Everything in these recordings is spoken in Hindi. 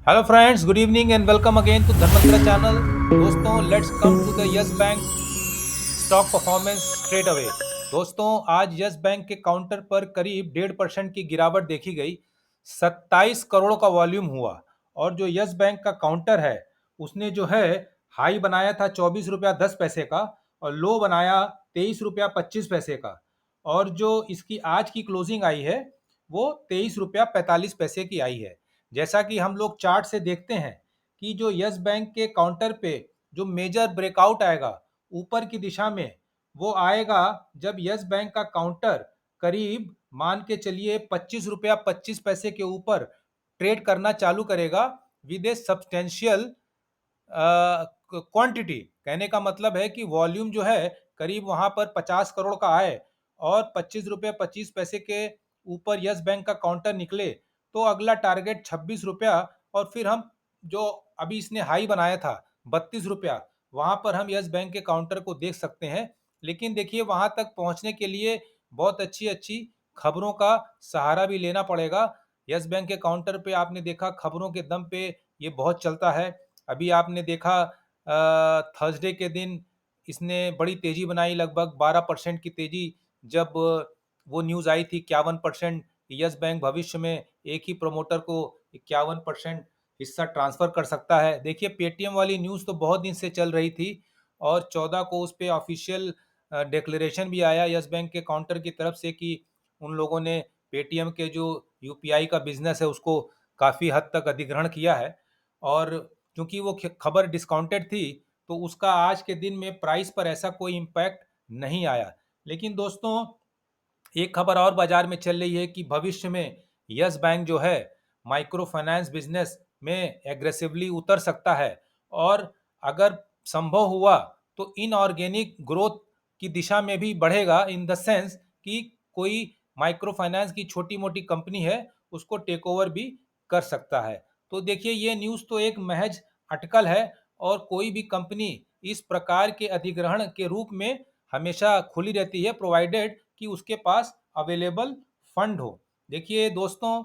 Hello friends, good evening and welcome again to Dharmantara channel. दोस्तों, let's come to the Yes Bank stock performance straight away. दोस्तों, आज यस बैंक के काउंटर पर करीब 1.5% की गिरावट देखी गई। 27 करोड़ का वॉल्यूम हुआ और जो यस बैंक का काउंटर है उसने जो है हाई बनाया था 24 रुपया 10 पैसे का और लो बनाया 23 रुपया 25 पैसे का। और जो इसकी आज की क्लोजिंग आई है वो 23 रुपया 45 पैसे की आई है। जैसा कि हम लोग चार्ट से देखते हैं कि जो यस बैंक के काउंटर पे जो मेजर ब्रेकआउट आएगा ऊपर की दिशा में, वो आएगा जब यस बैंक का काउंटर करीब मान के चलिए 25 रुपया 25 पैसे के ऊपर ट्रेड करना चालू करेगा विद ए सब्सटेंशियल क्वांटिटी। कहने का मतलब है कि वॉल्यूम जो है करीब वहां पर 50 करोड़ का आए और 25 रुपये 25 पैसे के ऊपर यस बैंक का काउंटर निकले तो अगला टारगेट 26 रुपया। और फिर हम जो अभी इसने हाई बनाया था 32 रुपया, वहां पर हम यस बैंक के काउंटर को देख सकते हैं। लेकिन देखिए, वहां तक पहुंचने के लिए बहुत अच्छी अच्छी खबरों का सहारा भी लेना पड़ेगा। यस बैंक के काउंटर पे आपने देखा खबरों के दम पे ये बहुत चलता है। अभी आपने देखा थर्सडे के दिन इसने बड़ी तेजी बनाई, लगभग 12% की तेजी। जब वो न्यूज़ आई थी 51% यस बैंक भविष्य में एक ही प्रमोटर को 51% हिस्सा ट्रांसफर कर सकता है। देखिए, पेटीएम वाली न्यूज़ तो बहुत दिन से चल रही थी और 14 को उस पे ऑफिशियल डिक्लेरेशन भी आया यस बैंक के काउंटर की तरफ से कि उन लोगों ने पेटीएम के जो यूपीआई का बिजनेस है उसको काफ़ी हद तक अधिग्रहण किया है। और क्योंकि वो खबर डिस्काउंटेड थी तो उसका आज के दिन में प्राइस पर ऐसा कोई इम्पैक्ट नहीं आया। लेकिन दोस्तों, एक खबर और बाजार में चल रही है कि भविष्य में यस बैंक जो है माइक्रो फाइनेंस बिजनेस में एग्रेसिवली उतर सकता है और अगर संभव हुआ तो इनऑर्गेनिक ग्रोथ की दिशा में भी बढ़ेगा, इन द सेंस कि कोई माइक्रो फाइनेंस की छोटी मोटी कंपनी है उसको टेक ओवर भी कर सकता है। तो देखिए, ये न्यूज़ तो एक महज अटकल है और कोई भी कंपनी इस प्रकार के अधिग्रहण के रूप में हमेशा खुली रहती है प्रोवाइडेड कि उसके पास अवेलेबल फंड हो। देखिए दोस्तों,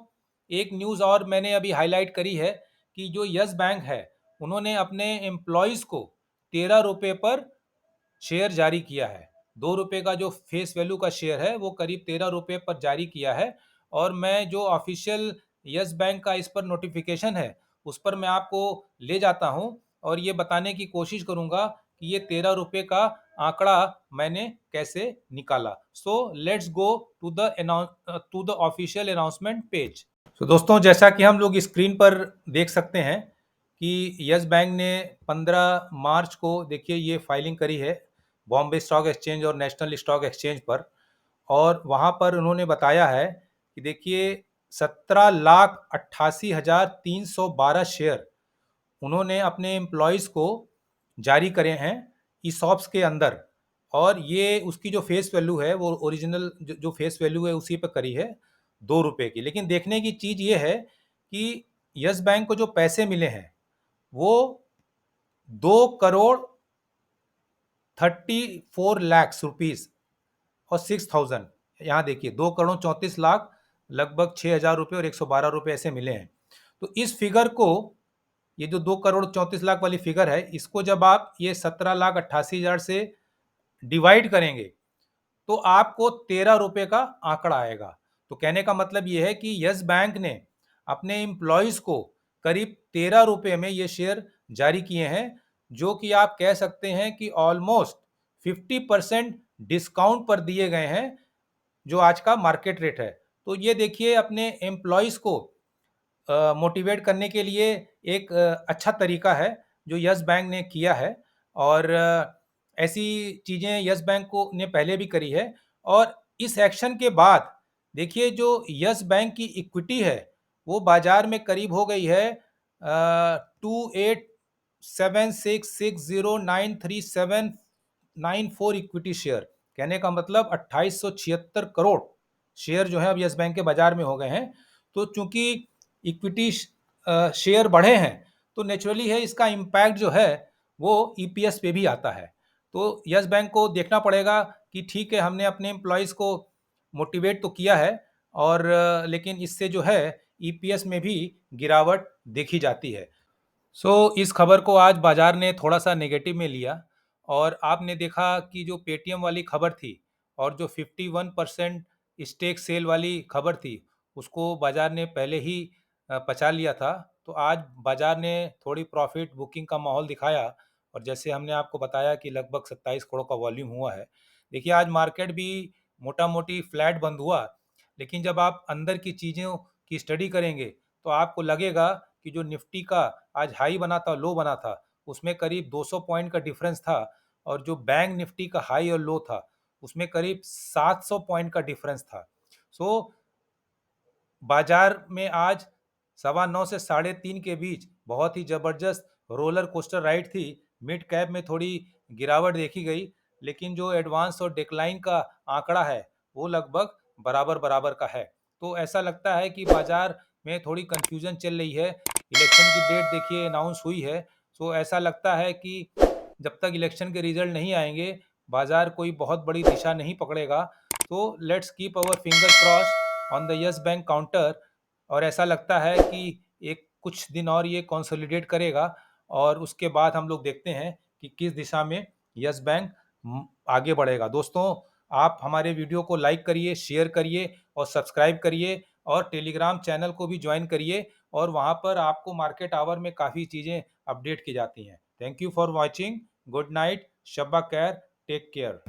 एक न्यूज़ और मैंने अभी हाईलाइट करी है कि जो यस बैंक है उन्होंने अपने एम्प्लॉयज़ को 13 रुपये पर शेयर जारी किया है। 2 रुपये का जो फेस वैल्यू का शेयर है वो करीब 13 रुपये पर जारी किया है। और मैं जो ऑफिशियल यस बैंक का इस पर नोटिफिकेशन है उस पर मैं आपको ले जाता हूँ और ये बताने की कोशिश करूँगा कि ये 13 रुपये का आंकड़ा मैंने कैसे निकाला। So let's go to the official announcement page. तो दोस्तों, जैसा कि हम लोग स्क्रीन पर देख सकते हैं कि यस बैंक ने 15 मार्च को देखिए ये फाइलिंग करी है बॉम्बे स्टॉक एक्सचेंज और नेशनल स्टॉक एक्सचेंज पर। और वहाँ पर उन्होंने बताया है कि देखिए 17,88,312 शेयर उन्होंने अपने एम्प्लॉयज़ को जारी करे हैं ईसॉप्स के अंदर। और ये उसकी जो फेस वैल्यू है वो ओरिजिनल जो फेस वैल्यू है उसी पर करी है 2 रुपये की। लेकिन देखने की चीज़ ये है कि यस बैंक को जो पैसे मिले हैं वो 2,34,00,000 रुपीज़ और 6,000। यहाँ देखिए 2,34,00,000 लगभग 6,000 रुपये और 112 रुपये ऐसे मिले हैं। तो इस फिगर को, ये जो 2,34,00,000 वाली फिगर है, इसको जब आप ये 17,88,000 से डिवाइड करेंगे तो आपको 13 रुपये का आंकड़ा आएगा। तो कहने का मतलब ये है कि यस बैंक ने अपने एम्प्लॉयज़ को करीब 13 रुपये में ये शेयर जारी किए हैं, जो कि आप कह सकते हैं कि ऑलमोस्ट 50% डिस्काउंट पर दिए गए हैं जो आज का मार्केट रेट है। तो ये देखिए, अपने एम्प्लॉयज़ को मोटिवेट करने के लिए एक अच्छा तरीका है जो यस बैंक ने किया है। और ऐसी चीज़ें यस बैंक को ने पहले भी करी है। और इस एक्शन के बाद देखिए जो यस बैंक की इक्विटी है वो बाजार में करीब हो गई है 2876609379 इक्विटी शेयर। कहने का मतलब 2876 करोड़ शेयर जो है अब यस बैंक के बाजार में हो गए हैं। तो चूंकि इक्विटी शेयर बढ़े हैं तो नेचुरली है इसका इम्पैक्ट जो है वो ईपीएस पे भी आता है। तो यस बैंक को देखना पड़ेगा कि ठीक है, हमने अपने एम्प्लॉयज़ को मोटिवेट तो किया है और लेकिन इससे जो है ईपीएस में भी गिरावट देखी जाती है। इस खबर को आज बाजार ने थोड़ा-सा नेगेटिव में लिया और आपने देखा कि जो पेटीएम वाली खबर थी और जो 51% स्टेक सेल वाली खबर थी, उसको बाजार ने पहले ही पचा लिया था। तो आज बाजार ने थोड़ी प्रॉफिट बुकिंग का माहौल दिखाया और जैसे हमने आपको बताया कि लगभग 27 करोड़ का वॉल्यूम हुआ है। देखिए, आज मार्केट भी मोटा-मोटी फ्लैट बंद हुआ, लेकिन जब आप अंदर की चीज़ों की स्टडी करेंगे, तो आपको लगेगा कि जो निफ्टी का आज हाई बना था, लो बना था, उसमें करीब 200 पॉइंट का डिफरेंस था और जो बैंक निफ्टी का हाई और लो था, उसमें करीब 700 पॉइंट का डिफरेंस था। सो बाजार में आज 9:15 से 3:30 के बीच बहुत ही ज़बरदस्त रोलर कोस्टर राइड थी। मिड कैप में थोड़ी गिरावट देखी गई, लेकिन जो एडवांस और डिक्लाइन का आंकड़ा है, वो लगभग बराबर-बराबर का है। तो ऐसा लगता है कि बाजार में थोड़ी कन्फ्यूज़न चल रही है। इलेक्शन की डेट देखिए अनाउंस हुई है, सो ऐसा लगता है कि जब तक इलेक्शन के रिज़ल्ट नहीं आएँगे, बाजार कोई बहुत बड़ी दिशा नहीं पकड़ेगा। तो let's keep our finger crossed on the Yes Bank counter और ऐसा लगता है कि एक कुछ दिन और ये कंसोलिडेट करेगा और उसके बाद हम लोग देखते हैं कि किस दिशा में यस बैंक आगे बढ़ेगा। दोस्तों, आप हमारे वीडियो को लाइक करिए, शेयर करिए और सब्सक्राइब करिए और टेलीग्राम चैनल को भी ज्वाइन करिए और वहाँ पर आपको मार्केट आवर में काफ़ी चीज़ें अपडेट की जाती हैं। Thank you for watching. Good night, शब्बा खैर, टेक केयर।